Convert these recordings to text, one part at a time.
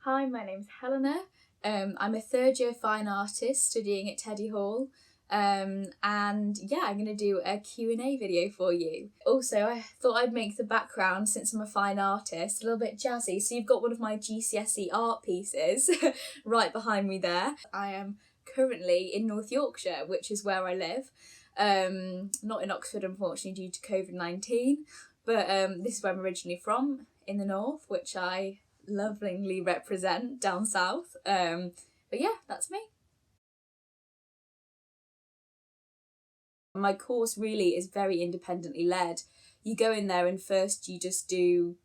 Hi, my name's Helena. I'm a third year fine artist studying at Teddy Hall. And yeah, I'm going to do a Q&A video for you. Also, I thought I'd make the background, since I'm a fine artist, a little bit jazzy. So you've got one of my GCSE art pieces right behind me there. I am currently in North Yorkshire, which is where I live. Not in Oxford, unfortunately, due to COVID-19. But this is where I'm originally from, in the north, which I lovingly represent down south. But yeah, that's me. My course really is very independently led. You go in there and first you just do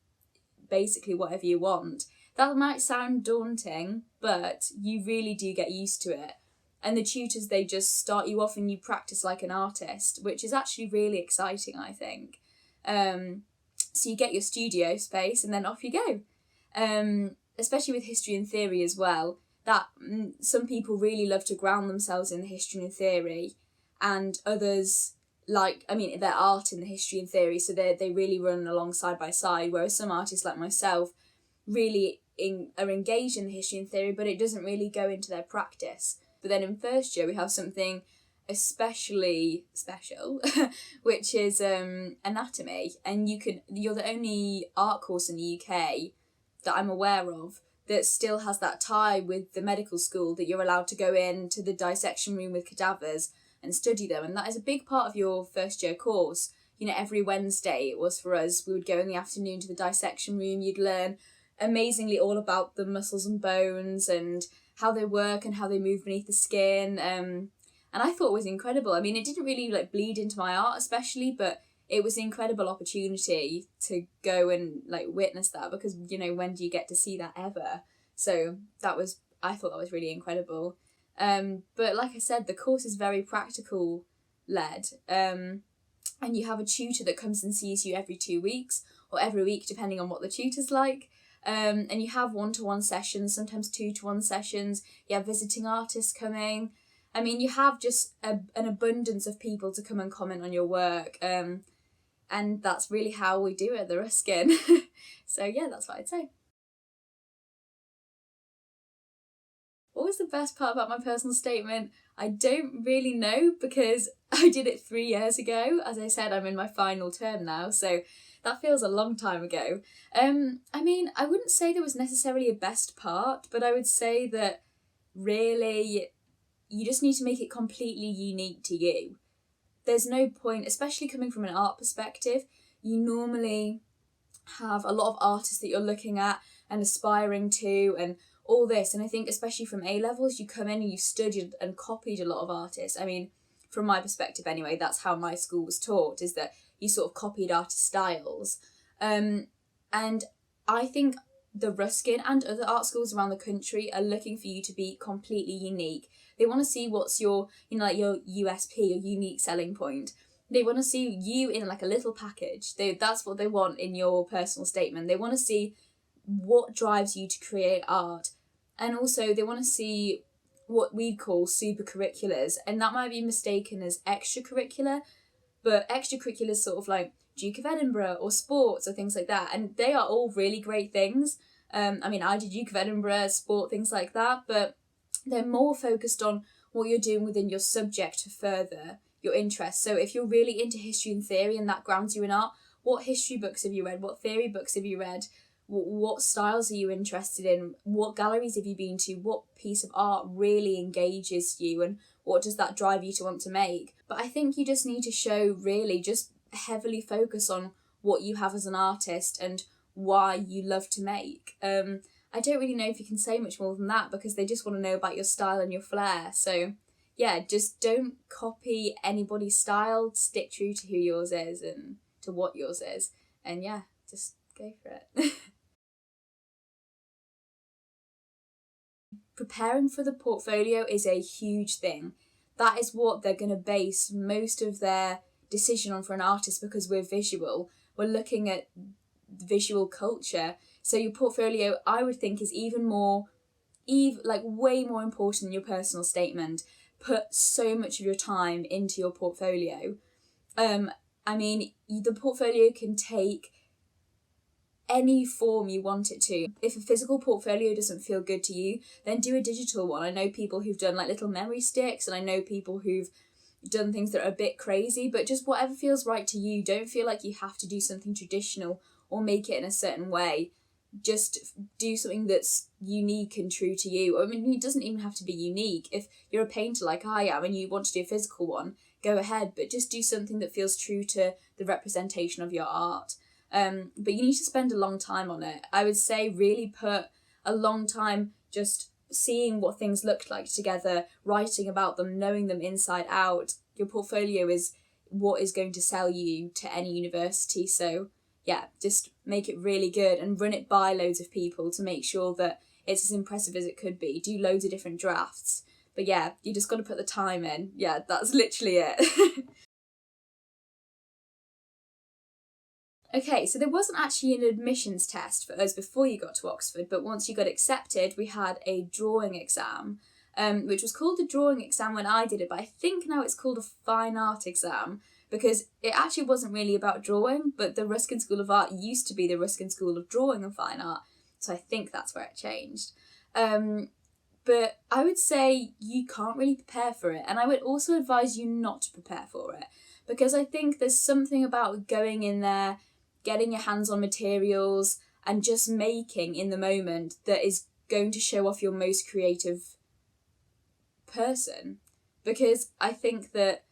basically whatever you want. That might sound daunting, but you really do get used to it. And the tutors, they just start you off and you practice like an artist, which is actually really exciting, I think. So you get your studio space and then off you go. Especially with history and theory as well, that some people really love to ground themselves in the history and theory, and others their art in the history and theory, so they really run along side by side, whereas some artists like myself really are engaged in the history and theory, but it doesn't really go into their practice. But then in first year we have something especially special, which is anatomy, and you're the only art course in the UK that I'm aware of that still has that tie with the medical school, that you're allowed to go into the dissection room with cadavers and study them. And that is a big part of your first year course. You know, every Wednesday it was for us, we would go in the afternoon to the dissection room. You'd learn amazingly all about the muscles and bones and how they work and how they move beneath the skin. And I thought it was incredible. I mean, it didn't really bleed into my art especially, but it was an incredible opportunity to go and witness that, because, you know, when do you get to see that ever? So I thought that was really incredible. But like I said, the course is very practical led. And you have a tutor that comes and sees you every 2 weeks or every week, depending on what the tutor's like. And you have 1-to-1 sessions, sometimes 2-to-1 sessions. You have visiting artists coming. I mean, you have just an abundance of people to come and comment on your work. And that's really how we do it at the Ruskin. So yeah, that's what I'd say. What was the best part about my personal statement? I don't really know, because I did it 3 years ago. As I said, I'm in my final term now, so that feels a long time ago. I mean, I wouldn't say there was necessarily a best part, but I would say that really you just need to make it completely unique to you. There's no point, especially coming from an art perspective, you normally have a lot of artists that you're looking at and aspiring to and all this. And I think especially from A-levels, you come in and you studied and copied a lot of artists. I mean, from my perspective anyway, that's how my school was taught, is that you sort of copied artist styles. And I think the Ruskin and other art schools around the country are looking for you to be completely unique. They want to see what's your, your USP, your unique selling point. They want to see you in a little package. That's what they want in your personal statement. They want to see what drives you to create art. And also they want to see what we call super curriculars. And that might be mistaken as extracurricular, but extracurricular is sort of like Duke of Edinburgh or sports or things like that. And they are all really great things. I did Duke of Edinburgh, sport, things like that, but they're more focused on what you're doing within your subject to further your interest. So if you're really into history and theory and that grounds you in art, what history books have you read? What theory books have you read? What styles are you interested in? What galleries have you been to? What piece of art really engages you, and what does that drive you to want to make? But I think you just need to show, really just heavily focus on what you have as an artist and why you love to make. I don't really know if you can say much more than that, because they just want to know about your style and your flair. So yeah, just don't copy anybody's style. Stick true to who yours is and to what yours is. And yeah, just go for it. Preparing for the portfolio is a huge thing. That is what they're going to base most of their decision on for an artist, because we're visual. We're looking at visual culture. So your portfolio, I would think, is way more important than your personal statement. Put so much of your time into your portfolio. The portfolio can take any form you want it to. If a physical portfolio doesn't feel good to you, then do a digital one. I know people who've done like little memory sticks, and I know people who've done things that are a bit crazy, but just whatever feels right to you. Don't feel like you have to do something traditional or make it in a certain way. Just do something that's unique and true to you. I mean, it doesn't even have to be unique. If you're a painter like I am and you want to do a physical one, go ahead, but just do something that feels true to the representation of your art. But you need to spend a long time on it. I would say really put a long time just seeing what things looked like together, writing about them, knowing them inside out. Your portfolio is what is going to sell you to any university. So yeah, just make it really good and run it by loads of people to make sure that it's as impressive as it could be. Do loads of different drafts. But yeah, you just got to put the time in. Yeah, that's literally it. Okay, so there wasn't actually an admissions test for us before you got to Oxford, but once you got accepted, we had a drawing exam, which was called the drawing exam when I did it, but I think now it's called a fine art exam, because it actually wasn't really about drawing, but the Ruskin School of Art used to be the Ruskin School of Drawing and Fine Art, so I think that's where it changed. But I would say you can't really prepare for it, and I would also advise you not to prepare for it, because I think there's something about going in there, getting your hands on materials and just making in the moment that is going to show off your most creative person. Because I think that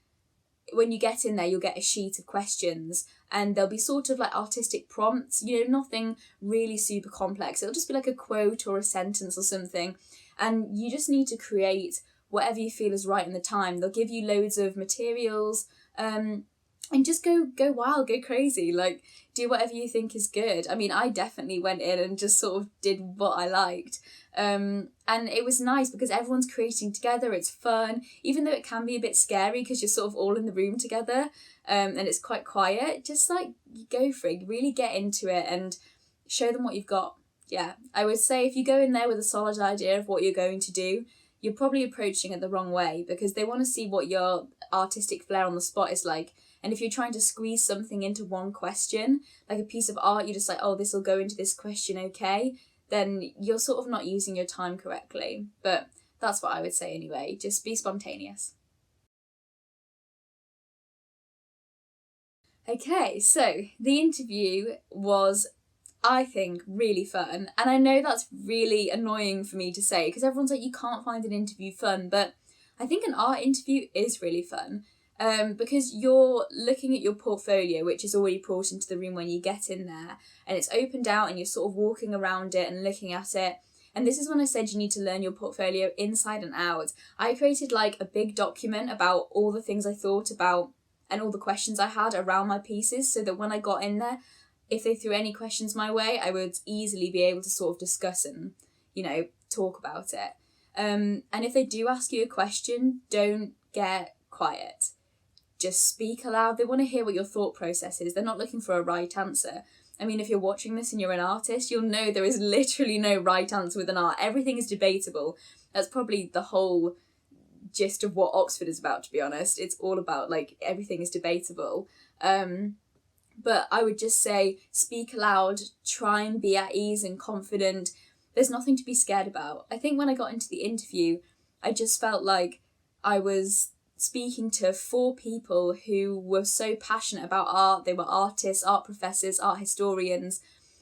when you get in there, you'll get a sheet of questions and there'll be sort of like artistic prompts, nothing really super complex. It'll just be like a quote or a sentence or something. And you just need to create whatever you feel is right in the time. They'll give you loads of materials, and just go wild, go crazy, like do whatever you think is good. I mean, I definitely went in and just sort of did what I liked. And it was nice because everyone's creating together, it's fun, even though it can be a bit scary because you're sort of all in the room together, and it's quite quiet. Just like, you go for it, really get into it and show them what you've got. Yeah, I would say if you go in there with a solid idea of what you're going to do, you're probably approaching it the wrong way, because they want to see what your artistic flair on the spot is like. And if you're trying to squeeze something into one question, like a piece of art, you're just like, oh, this will go into this question, okay, then you're sort of not using your time correctly. But that's what I would say anyway. Just be spontaneous. Okay, so the interview was, I think, really fun. And I know that's really annoying for me to say, because everyone's like, you can't find an interview fun. But I think an art interview is really fun. Because you're looking at your portfolio, which is already brought into the room when you get in there, and it's opened out and you're sort of walking around it and looking at it. And this is when I said you need to learn your portfolio inside and out. I created like a big document about all the things I thought about and all the questions I had around my pieces, so that when I got in there, if they threw any questions my way, I would easily be able to sort of discuss and, talk about it. And if they do ask you a question, don't get quiet. Just speak aloud. They want to hear what your thought process is. They're not looking for a right answer. I mean, if you're watching this and you're an artist, you'll know there is literally no right answer with an art. Everything is debatable. That's probably the whole gist of what Oxford is about, to be honest. It's all about, like, everything is debatable. But I would just say, speak aloud, try and be at ease and confident. There's nothing to be scared about. I think when I got into the interview, I just felt like I was speaking to 4 people who were so passionate about art. They were artists, art professors, art historians,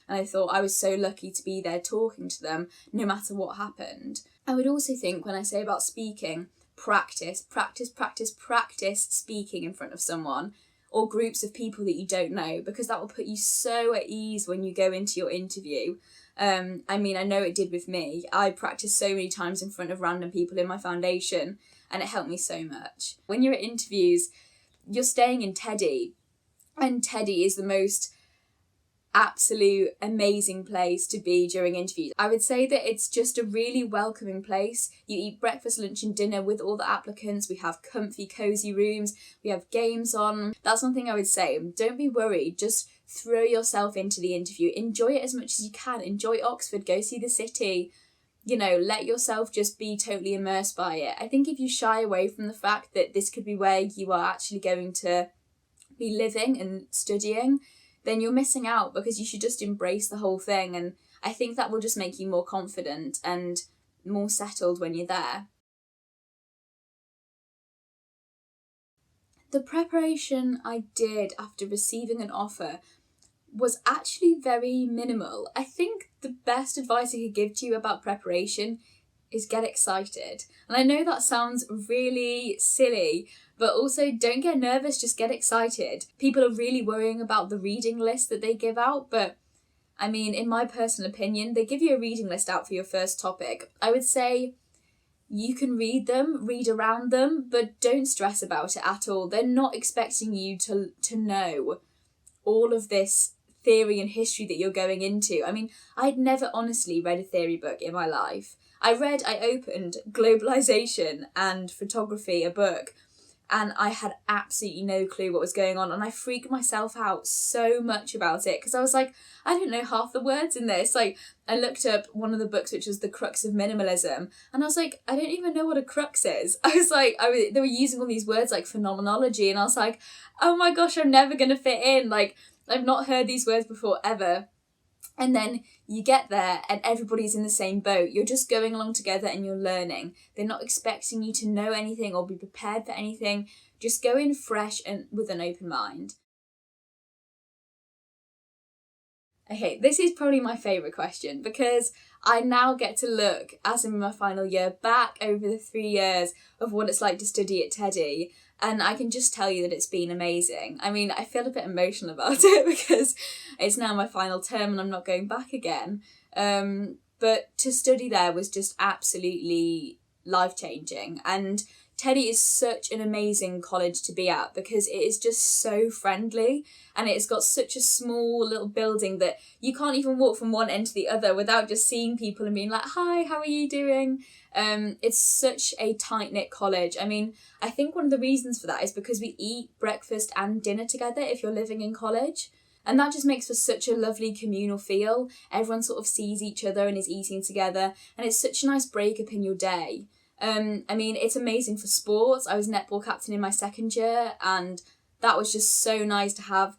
and I thought I was so lucky to be there talking to them no matter what happened. I would also think, when I say about speaking, practice speaking in front of someone or groups of people that you don't know, because that will put you so at ease when you go into your interview. I mean, I know it did with me. I practiced so many times in front of random people in my foundation, and it helped me so much. When you're at interviews, you're staying in Teddy, and Teddy is the most absolute amazing place to be during interviews. I would say that it's just a really welcoming place. You eat breakfast, lunch and dinner with all the applicants. We have comfy, cosy rooms. We have games on. That's one thing I would say. Don't be worried. Just throw yourself into the interview. Enjoy it as much as you can. Enjoy Oxford. Go see the city. Let yourself just be totally immersed by it. I think if you shy away from the fact that this could be where you are actually going to be living and studying, then you're missing out, because you should just embrace the whole thing. And I think that will just make you more confident and more settled when you're there. The preparation I did after receiving an offer was actually very minimal. I think the best advice I could give to you about preparation is get excited. And I know that sounds really silly, but also don't get nervous, just get excited. People are really worrying about the reading list that they give out, but I mean, in my personal opinion, they give you a reading list out for your first topic. I would say you can read them, read around them, but don't stress about it at all. They're not expecting you to know all of this theory and history that you're going into. I mean, I'd never honestly read a theory book in my life. I opened Globalization and Photography, a book, and I had absolutely no clue what was going on, and I freaked myself out so much about it, because I was like, I don't know half the words in this. Like, I looked up one of the books, which was The Crux of Minimalism, and I was like, I don't even know what a crux is. I was like, they were using all these words like phenomenology, and I was like, oh my gosh, I'm never going to fit in. Like, I've not heard these words before ever. And then you get there and everybody's in the same boat. You're just going along together and you're learning. They're not expecting you to know anything or be prepared for anything. Just go in fresh and with an open mind. Okay, this is probably my favourite question, because I now get to look, as in my final year, back over the 3 years of what it's like to study at Teddy. And I can just tell you that it's been amazing. I mean, I feel a bit emotional about it because it's now my final term and I'm not going back again. But to study there was just absolutely life-changing. And Teddy is such an amazing college to be at, because it is just so friendly, and it's got such a small little building that you can't even walk from one end to the other without just seeing people and being like, hi, how are you doing? It's such a tight-knit college. I mean, I think one of the reasons for that is because we eat breakfast and dinner together if you're living in college. And that just makes for such a lovely communal feel. Everyone sort of sees each other and is eating together, and it's such a nice break up in your day. I mean, it's amazing for sports. I was netball captain in my second year, and that was just so nice to have.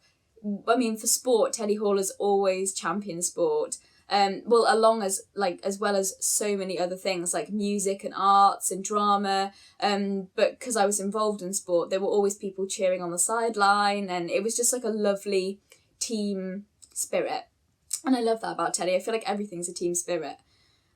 I mean, for sport, Teddy Hall has always championed sport. As well as so many other things like music and arts and drama. But because I was involved in sport, there were always people cheering on the sideline, and it was just like a lovely team spirit. And I love that about Teddy. I feel like everything's a team spirit.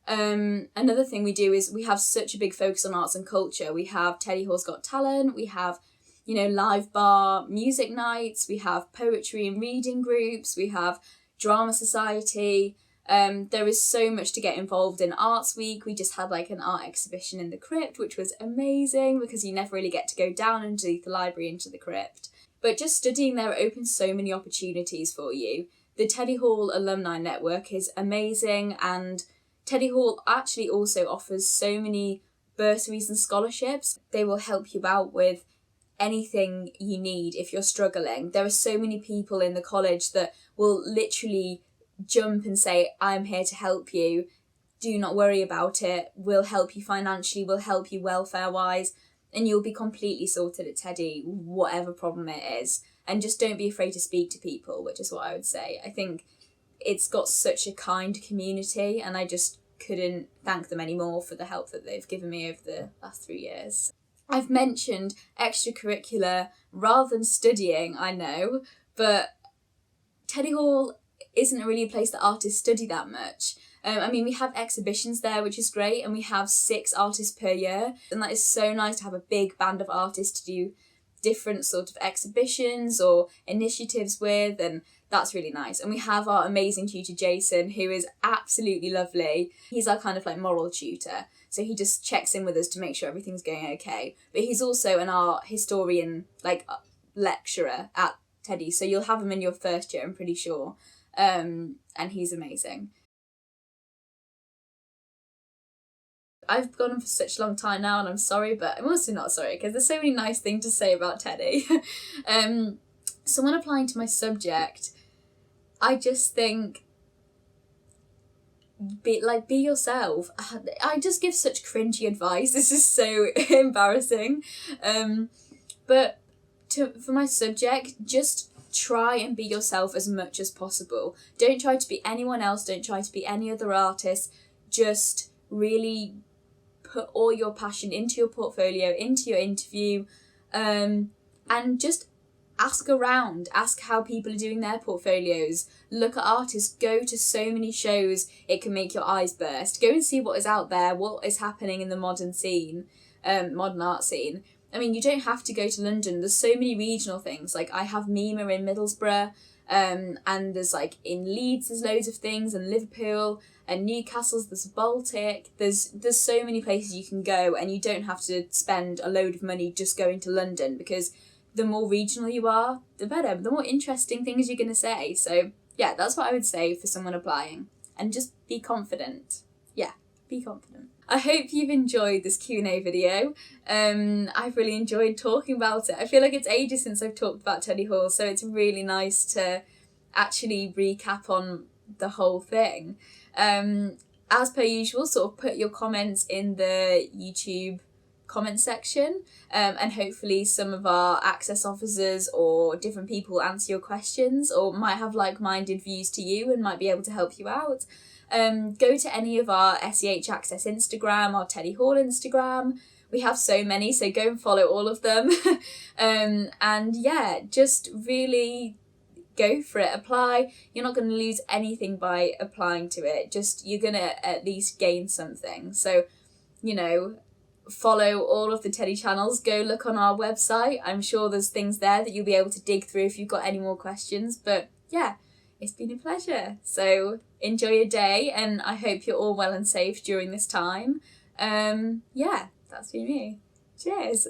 Another thing we do is we have such a big focus on arts and culture. We have Teddy Hall's Got Talent, we have, live bar music nights, we have poetry and reading groups, we have drama society. There is so much to get involved in. Arts Week, we just had like an art exhibition in the crypt, which was amazing because you never really get to go down into the library into the crypt. But just studying there opens so many opportunities for you. The Teddy Hall Alumni Network is amazing, and Teddy Hall actually also offers so many bursaries and scholarships. They will help you out with anything you need if you're struggling. There are so many people in the college that will literally jump and say, I'm here to help you. Do not worry about it. We'll help you financially, we'll help you welfare-wise, and you'll be completely sorted at Teddy, whatever problem it is. And just don't be afraid to speak to people, which is what I would say. I think it's got such a kind community, and I just couldn't thank them anymore for the help that they've given me over the last 3 years. I've mentioned extracurricular rather than studying, I know, but Teddy Hall isn't really a place that artists study that much. We have exhibitions there, which is great, and we have 6 artists per year, and that is so nice to have a big band of artists to do different sort of exhibitions or initiatives with, and that's really nice. And we have our amazing tutor Jason, who is absolutely lovely. He's our kind of like moral tutor, so he just checks in with us to make sure everything's going okay. But he's also an art historian, like lecturer at Teddy, so you'll have him in your first year, I'm pretty sure. And he's amazing. I've gone on for such a long time now, and I'm sorry, but I'm also not sorry because there's so many nice things to say about Teddy. So when applying to my subject, I just think be yourself. I just give such cringy advice. This is so embarrassing. But for my subject, just try and be yourself as much as possible. Don't try to be anyone else, don't try to be any other artist. Just really put all your passion into your portfolio, into your interview, and just ask around, ask how people are doing their portfolios, look at artists, go to so many shows, it can make your eyes burst. Go and see what is out there, what is happening in the modern art scene. I mean, you don't have to go to London, there's so many regional things, like I have Mima in Middlesbrough, and there's like in Leeds there's loads of things, and Liverpool and Newcastle's there's Baltic, there's so many places you can go, and you don't have to spend a load of money just going to London, because the more regional you are, the better, the more interesting things you're going to say. So yeah, that's what I would say for someone applying. And just be confident. Yeah, be confident. I hope you've enjoyed this Q&A video. I've really enjoyed talking about it. I feel like it's ages since I've talked about Teddy Hall, so it's really nice to actually recap on the whole thing. As per usual, sort of put your comments in the YouTube comment section, and hopefully some of our access officers or different people answer your questions, or might have like-minded views to you and might be able to help you out. Go to any of our SEH Access Instagram, our Teddy Hall Instagram. We have so many, so go and follow all of them. And yeah, just really go for it, apply. You're not going to lose anything by applying to it, just you're going to at least gain something. So, you know, follow all of the Teddy channels, go look on our website. I'm sure there's things there that you'll be able to dig through if you've got any more questions. But yeah, it's been a pleasure. So enjoy your day, and I hope you're all well and safe during this time. Yeah, that's been me. Cheers.